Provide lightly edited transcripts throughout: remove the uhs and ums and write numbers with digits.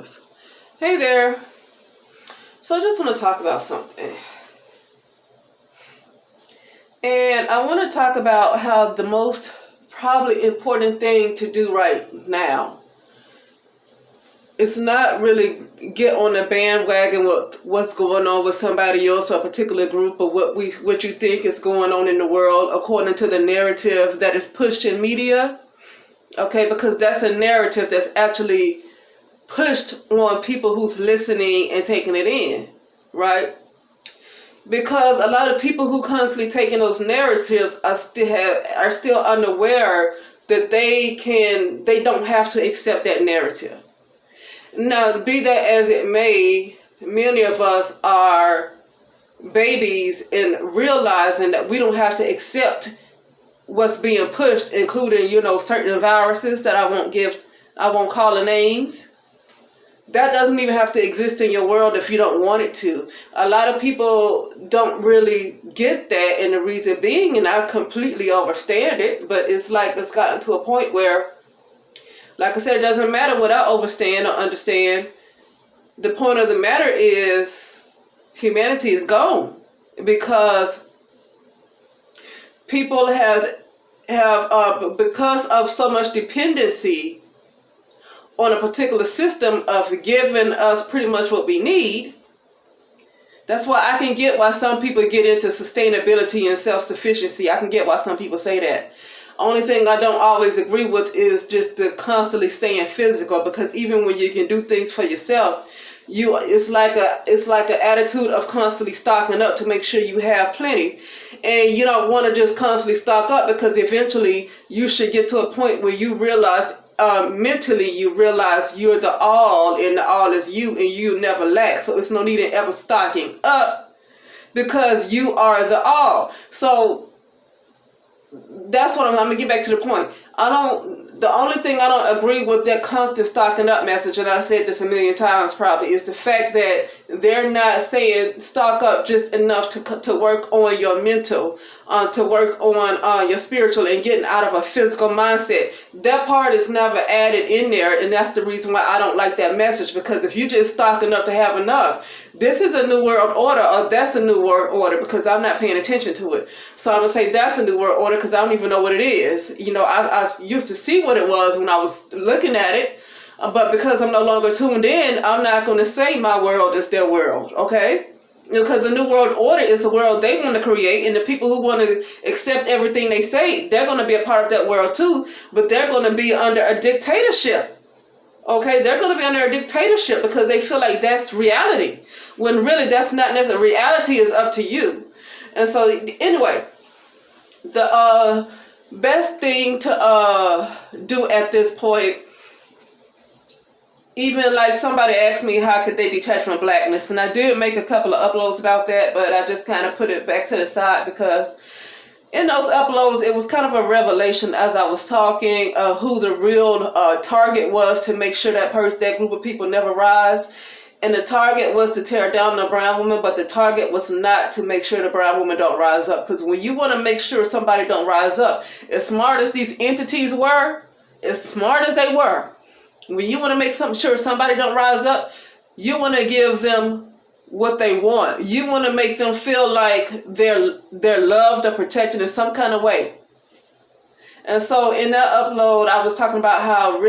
yours. Hey there. So I just want to talk about something. And I want to talk about how the most probably important thing to do right now is not really get on the bandwagon with what's going on with somebody else or a particular group or what you think is going on in the world according to the narrative that is pushed in media. Okay, because that's a narrative that's actually pushed on people who's listening and taking it in, right? Because a lot of people who constantly taking those narratives are still unaware that they don't have to accept that narrative. Now, be that as it may, many of us are babies in realizing that we don't have to accept what's being pushed, including, certain viruses that I won't call the names. That doesn't even have to exist in your world if you don't want it to. A lot of people don't really get that, and the reason being, and I completely understand it, but it's gotten to a point where, like I said, it doesn't matter what I understand or understand. The point of the matter is humanity is gone because people have because of so much dependency on a particular system of giving us pretty much what we need. That's why I can get why some people get into sustainability and self-sufficiency. I can get why some people say that. Only thing I don't always agree with is just the constantly staying physical, because even when you can do things for yourself, it's like an attitude of constantly stocking up to make sure you have plenty. And you don't want to just constantly stock up, because eventually you should get to a point where you realize mentally you realize you're the all and the all is you and you never lack. So it's no need in ever stocking up because you are the all. So that's what I'm going to get back to the point. The only thing I don't agree with that constant stocking up message, and I said this a million times probably, is the fact that they're not saying stock up just enough to work on your mental, to work on your spiritual and getting out of a physical mindset. That part is never added in there, and that's the reason why I don't like that message, because if you just stocking up to have enough, this is a new world order, or that's a new world order, because I'm not paying attention to it. So I'm going to say that's a new world order because I don't even know what it is. I used to see what it was when I was looking at it, but because I'm no longer tuned in, I'm not going to say my world is their world, okay? Because the new world order is the world they want to create, and the people who want to accept everything they say, they're going to be a part of that world too, but they're going to be under a dictatorship. Okay, they're going to be under a dictatorship because they feel like that's reality, when really that's not necessarily. Reality is up to you. And so anyway, the best thing to do at this point, even like somebody asked me how could they detach from blackness, and I did make a couple of uploads about that, but I just kind of put it back to the side because in those uploads, it was kind of a revelation as I was talking who the real target was to make sure that group of people never rise. And the target was to tear down the brown woman, but the target was not to make sure the brown woman don't rise up. Because when you want to make sure somebody don't rise up, as smart as these entities were, as smart as they were, when you want to make sure somebody don't rise up, you want to give them what they want. You want to make them feel like they're loved or protected in some kind of way. And so in that upload, I was talking about how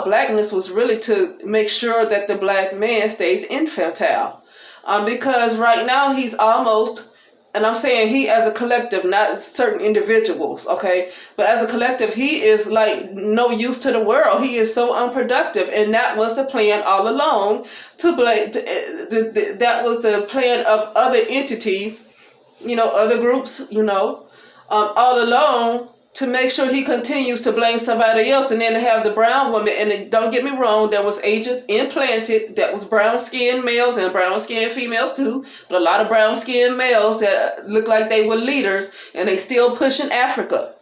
blackness was really to make sure that the black man stays infantile. Because right now he's almost, and I'm saying he as a collective, not certain individuals, okay? But as a collective, he is like no use to the world. He is so unproductive. And that was the plan all along that was the plan of other entities, other groups, all along, to make sure he continues to blame somebody else, and then to have the brown woman. And don't get me wrong, there was agents implanted that was brown-skinned males and brown-skinned females too, but a lot of brown-skinned males that look like they were leaders, and they still pushing Africa.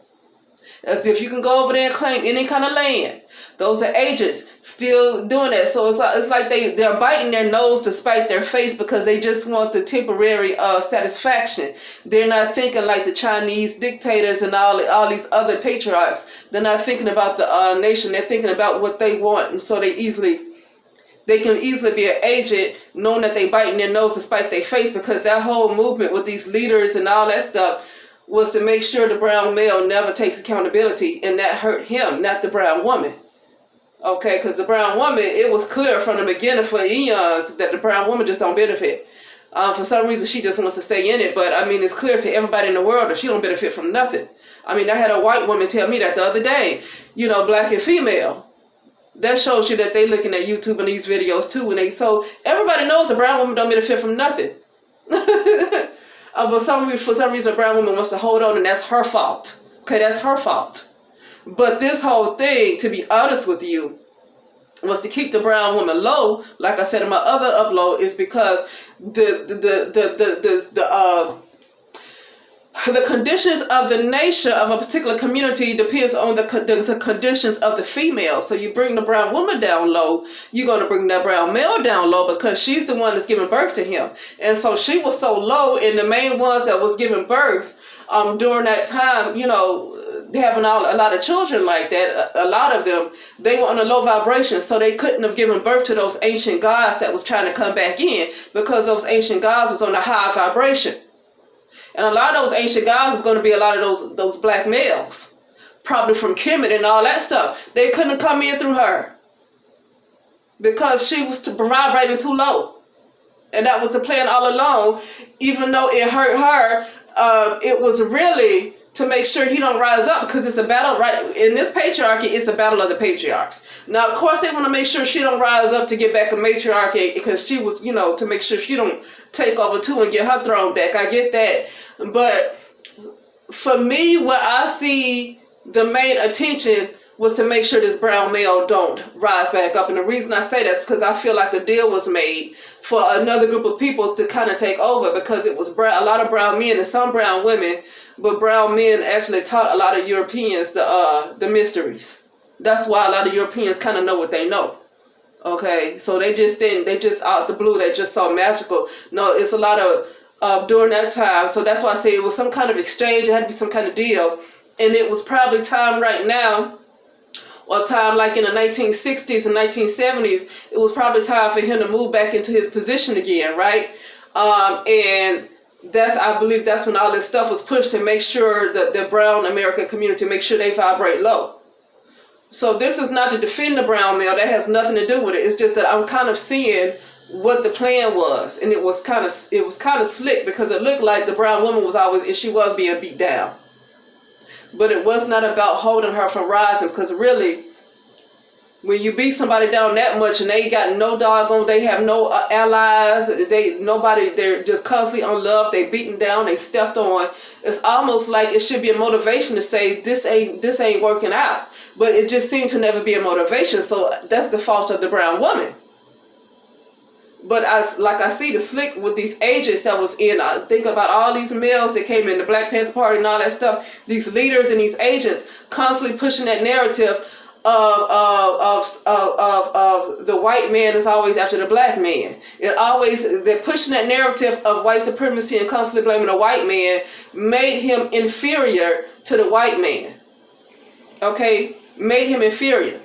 As if you can go over there and claim any kind of land. Those are agents still doing that. So it's like they're biting their nose to spite their face because they just want the temporary satisfaction. They're not thinking like the Chinese dictators and all these other patriarchs. They're not thinking about the nation. They're thinking about what they want. And so they easily they can easily be an agent knowing that they biting their nose to spite their face, because that whole movement with these leaders and all that stuff was to make sure the brown male never takes accountability, and that hurt him, not the brown woman. Okay, because the brown woman, it was clear from the beginning for eons that the brown woman just don't benefit. For some reason, she just wants to stay in it. But I mean, it's clear to everybody in the world that she don't benefit from nothing. I mean, I had a white woman tell me that the other day, you know, black and female. That shows you that they looking at YouTube and these videos too. And so everybody knows the brown woman don't benefit from nothing. But for some reason, a brown woman wants to hold on, and that's her fault. Okay, that's her fault. But this whole thing, to be honest with you, was to keep the brown woman low. Like I said in my other upload, is because the conditions of the nation of a particular community depends on the conditions of the female. So you bring the brown woman down low, you're going to bring that brown male down low, because she's the one that's giving birth to him. And so she was so low, and the main ones that was giving birth during that time, you know, having a lot of children like that, a lot of them, they were on a low vibration, so they couldn't have given birth to those ancient gods that was trying to come back in, because those ancient gods was on a high vibration. And a lot of those ancient gods was going to be a lot of those black males, probably from Kemet and all that stuff. They couldn't come in through her because she was vibrating too low. And that was the plan all along. Even though it hurt her, it was really to make sure he don't rise up, because it's a battle, right? In this patriarchy, it's a battle of the patriarchs. Now, of course, they want to make sure she don't rise up to get back a matriarchy, because she was, you know, to make sure she don't take over too and get her throne back. I get that. But for me, what I see the main attention was to make sure this brown male don't rise back up. And the reason I say that is because I feel like a deal was made for another group of people to kind of take over, because it was a lot of brown men and some brown women, but brown men actually taught a lot of Europeans the mysteries. That's why a lot of Europeans kind of know what they know. Okay, so they just out the blue, they just saw magical. No, it's a lot of during that time. So that's why I say it was some kind of exchange. It had to be some kind of deal. And it was probably time right now, or time like in the 1960s and 1970s, it was probably time for him to move back into his position again, right? And I believe that's when all this stuff was pushed to make sure that the brown American community, make sure they vibrate low. So this is not to defend the brown male. That has nothing to do with it. It's just that I'm kind of seeing what the plan was, and it was kind of slick, because it looked like the brown woman was being beat down. But it was not about holding her from rising, because really, when you beat somebody down that much and they got no doggone, they have no allies, they're just constantly unloved, they beaten down, they stepped on. It's almost like it should be a motivation to say this ain't working out. But it just seemed to never be a motivation. So that's the fault of the brown woman. But I see the slick with these agents that was in. I think about all these males that came in, the Black Panther Party and all that stuff. These leaders and these agents constantly pushing that narrative of the white man is always after the black man. They're pushing that narrative of white supremacy and constantly blaming the white man, made him inferior to the white man. Okay, made him inferior.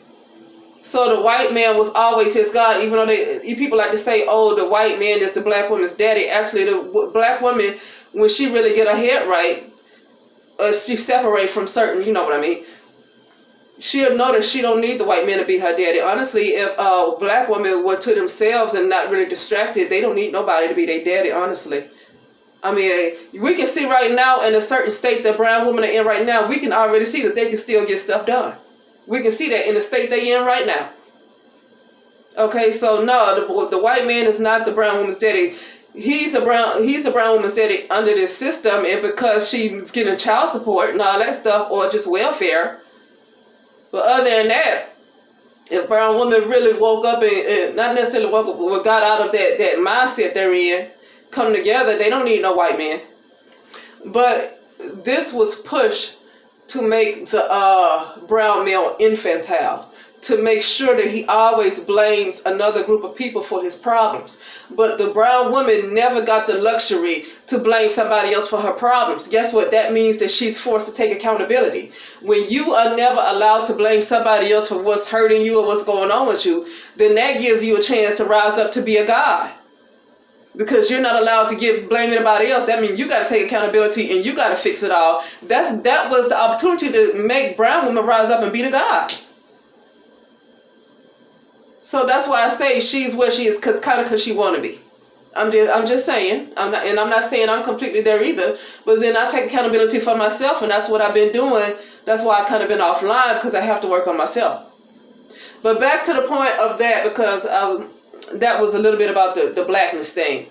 So the white man was always his God, even though people like to say, oh, the white man is the black woman's daddy. Actually, the black woman, when she really get her head right, she separate from certain, you know what I mean, she'll know that she don't need the white man to be her daddy. Honestly, if black women were to themselves and not really distracted, they don't need nobody to be their daddy, honestly. I mean, we can see right now in a certain state that brown women are in right now, we can already see that they can still get stuff done. We can see that in the state they're in right now. Okay, so no, the white man is not the brown woman's daddy. He's a brown woman's daddy under this system, and because she's getting child support and all that stuff, or just welfare. But other than that, if brown women really woke up and not necessarily woke up, but got out of that mindset they're in, come together, they don't need no white man. But this was pushed to make the brown male infantile, to make sure that he always blames another group of people for his problems. But the brown woman never got the luxury to blame somebody else for her problems. Guess what? That means that she's forced to take accountability. When you are never allowed to blame somebody else for what's hurting you or what's going on with you, then that gives you a chance to rise up to be a God. Because you're not allowed to blame anybody else. That means you got to take accountability and you got to fix it all. That was the opportunity to make brown women rise up and be the gods. So that's why I say she's where she is, because she want to be. I'm just saying. I'm not saying I'm completely there either. But then I take accountability for myself, and that's what I've been doing. That's why I've kind of been offline, because I have to work on myself. But back to the point of that, because that was a little bit about the blackness thing.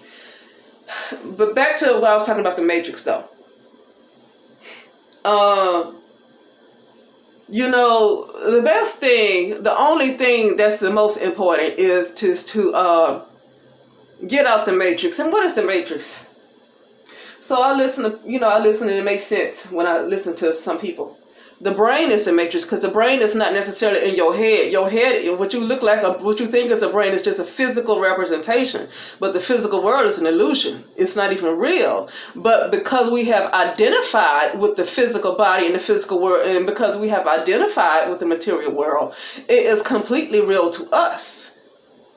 But back to what I was talking about, the Matrix, though. The best thing, the only thing that's the most important is to get out the Matrix. And what is the Matrix? So I listen and it makes sense when I listen to some people. The brain is the matrix, because the brain is not necessarily in your head. Your head, what you look like, what you think is a brain, is just a physical representation. But the physical world is an illusion. It's not even real. But because we have identified with the physical body and the physical world, and because we have identified with the material world, it is completely real to us.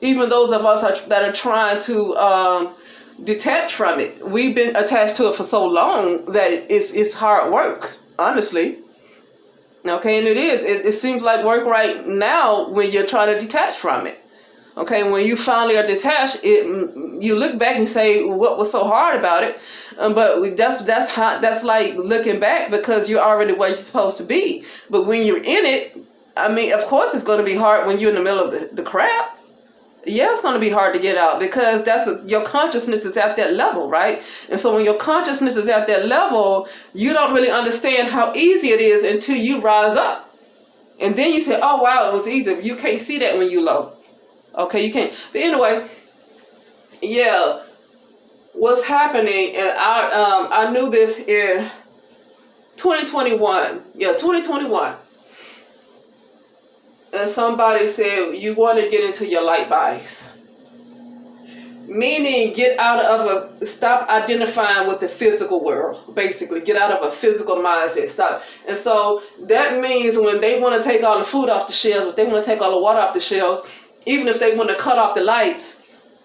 Even those of us that are trying to detach from it, we've been attached to it for so long that it's hard work, honestly. Okay, and it seems like work right now when you're trying to detach from it. Okay, when you finally are detached, you look back and say, what was so hard about it? But that's like looking back, because you're already where you're supposed to be. But when you're in it, I mean, of course it's going to be hard when you're in the middle of the crap. Yeah, it's going to be hard to get out, because your consciousness is at that level, right? And so when your consciousness is at that level, you don't really understand how easy it is until you rise up. And then you say, oh, wow, it was easy. You can't see that when you're low. Okay, you can't. But anyway, yeah, what's happening, and I knew this in 2021. Yeah, 2021. And somebody said, you want to get into your light bodies. Meaning, stop identifying with the physical world, basically. Get out of a physical mindset. Stop. And so that means when they want to take all the food off the shelves, if they want to take all the water off the shelves, even if they want to cut off the lights,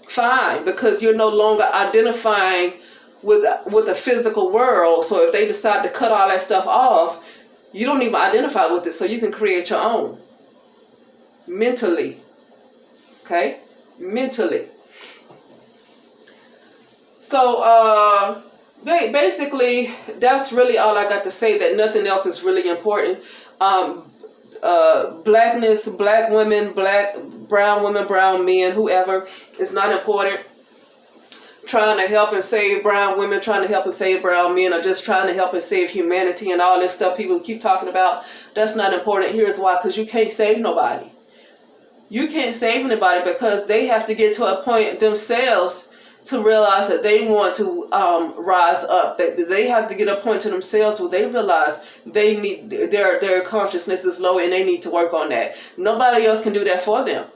fine, because you're no longer identifying with the physical world. So if they decide to cut all that stuff off, you don't even identify with it, so you can create your own. Mentally. Okay? Mentally. So, basically, that's really all I got to say, that nothing else is really important. Blackness, black women, brown women, brown men, whoever, is not important. Trying to help and save brown women, trying to help and save brown men, or just trying to help and save humanity and all this stuff people keep talking about, that's not important. Here's why: because you can't save nobody. You can't save anybody, because they have to get to a point themselves to realize that they want to rise up. That they have to get a point to themselves where they realize they need their consciousness is low and they need to work on that. Nobody else can do that for them.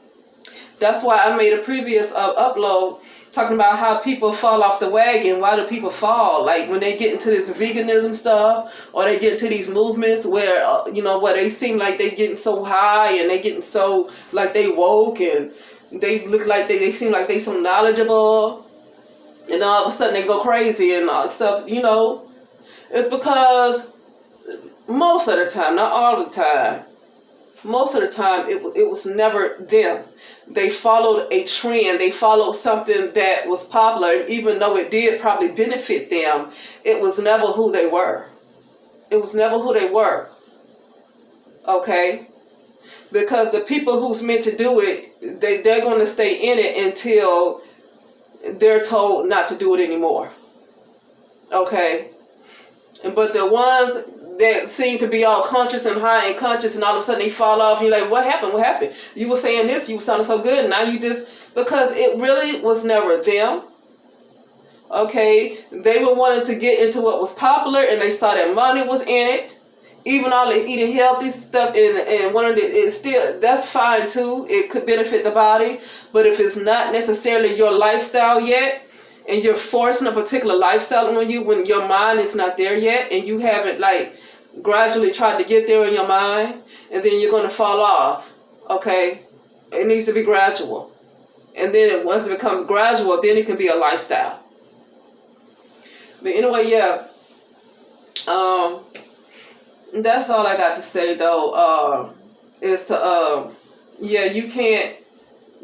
That's why I made a previous upload talking about how people fall off the wagon. Why do people fall? Like when they get into this veganism stuff, or they get into these movements where, where they seem like they getting so high and they getting so like they woke, and they look like they seem like they so knowledgeable, and all of a sudden they go crazy and all stuff, It's because most of the time, not all the time, most of the time it was never them. They followed a trend. They followed something that was popular. And even though it did probably benefit them, it was never who they were. It was never who they were. Okay? Because the people who's meant to do it, they're going to stay in it until they're told not to do it anymore. Okay? But the ones that seem to be all conscious and high and conscious, and all of a sudden they fall off, and you're like, what happened? What happened? You were saying this, you were sounding so good, and now you just, because it really was never them. Okay? They were wanting to get into what was popular, and they saw that money was in it, even all the eating healthy stuff and one of the, it's still, that's fine too. It could benefit the body, but if it's not necessarily your lifestyle yet, and you're forcing a particular lifestyle on you when your mind is not there yet, and you haven't like gradually tried to get there in your mind, and then you're going to fall off. Okay, it needs to be gradual, and then once it becomes gradual, then it can be a lifestyle. But anyway, yeah. That's all I got to say though. Is to yeah, you can't.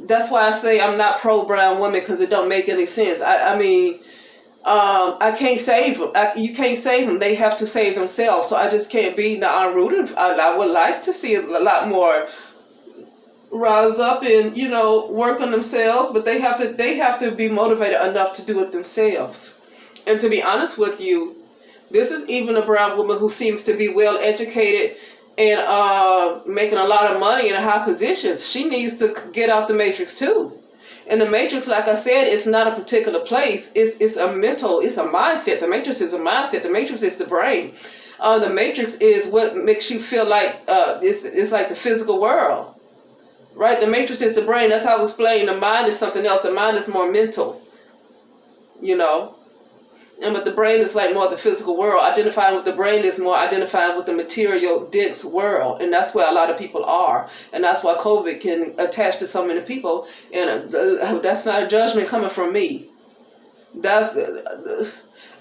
That's why I say I'm not pro brown women, because it don't make any sense. I mean, I can't save them. You can't save them. They have to save themselves. So I just can't be. Now I'm rooting. I would like to see a lot more rise up and work on themselves, but they have to be motivated enough to do it themselves. And to be honest with you, this is even a brown woman who seems to be well educated and making a lot of money in high positions. She needs to get out the matrix too. And the matrix, like I said, it's not a particular place. It's a mental, it's a mindset. The matrix is a mindset. The matrix is the brain. The matrix is what makes you feel like it's like the physical world, right? The matrix is the brain. That's how I was explaining. The mind is something else. The mind is more mental, but the brain is like more the physical world. Identifying with the brain is more identifying with the material, dense world. And that's where a lot of people are. And that's why COVID can attach to so many people. And that's not a judgment coming from me. That's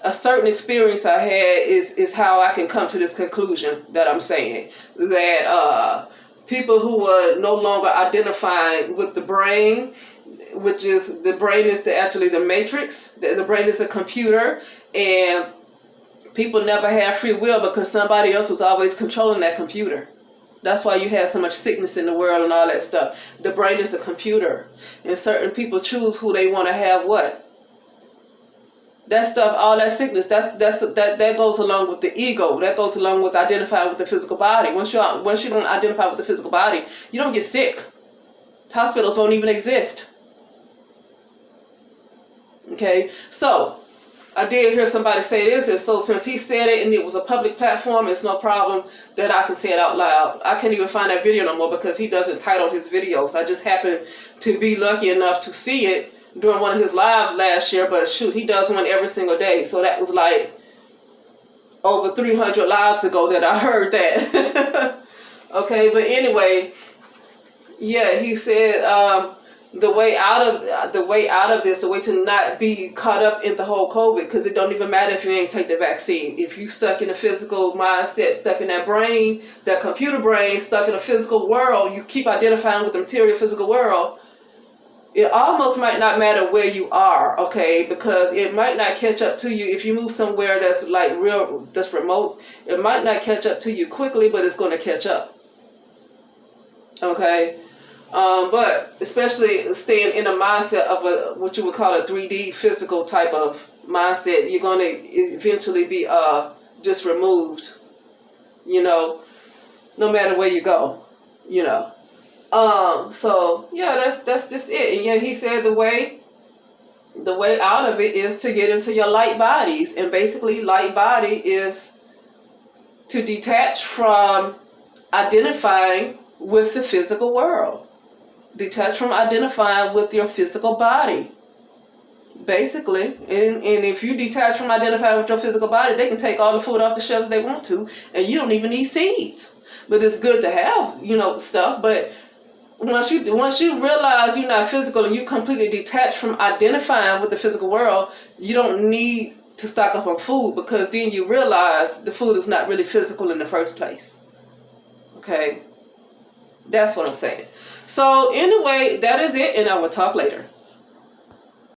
a certain experience I had is how I can come to this conclusion that I'm saying. That people who are no longer identifying with the brain, which is the brain is actually the matrix. The brain is a computer, and people never have free will because somebody else was always controlling that computer. That's why you have so much sickness in the world and all that stuff. The brain is a computer, and certain people choose who they want to have what. That stuff, all that sickness, that goes along with the ego. That goes along with identifying with the physical body. Once you don't identify with the physical body, you don't get sick. Hospitals won't even exist. Okay, so I did hear somebody say this, and so since he said it and it was a public platform, it's no problem that I can say it out loud. I can't even find that video no more because he doesn't title his videos. I just happened to be lucky enough to see it during one of his lives last year, but shoot, he does one every single day. So that was like over 300 lives ago that I heard that. Okay, but anyway, yeah, he said the way out of this, the way to not be caught up in the whole COVID, because it don't even matter if you ain't take the vaccine. If you stuck in a physical mindset, stuck in that brain, that computer brain, stuck in a physical world, you keep identifying with the material physical world, it almost might not matter where you are, okay? Because it might not catch up to you. If you move somewhere that's like that's remote, it might not catch up to you quickly, but it's going to catch up, okay? But especially staying in a mindset of what you would call a 3D physical type of mindset, you're going to eventually be just removed, no matter where you go, So yeah, that's just it. And yeah, he said the way out of it is to get into your light bodies, and basically light body is to detach from identifying with the physical world. Detach from identifying with your physical body, basically. And if you detach from identifying with your physical body, they can take all the food off the shelves they want to, and you don't even need seeds. But it's good to have, stuff. But once you realize you're not physical and you completely detach from identifying with the physical world, you don't need to stock up on food, because then you realize the food is not really physical in the first place. Okay? That's what I'm saying. So anyway, that is it, and I will talk later.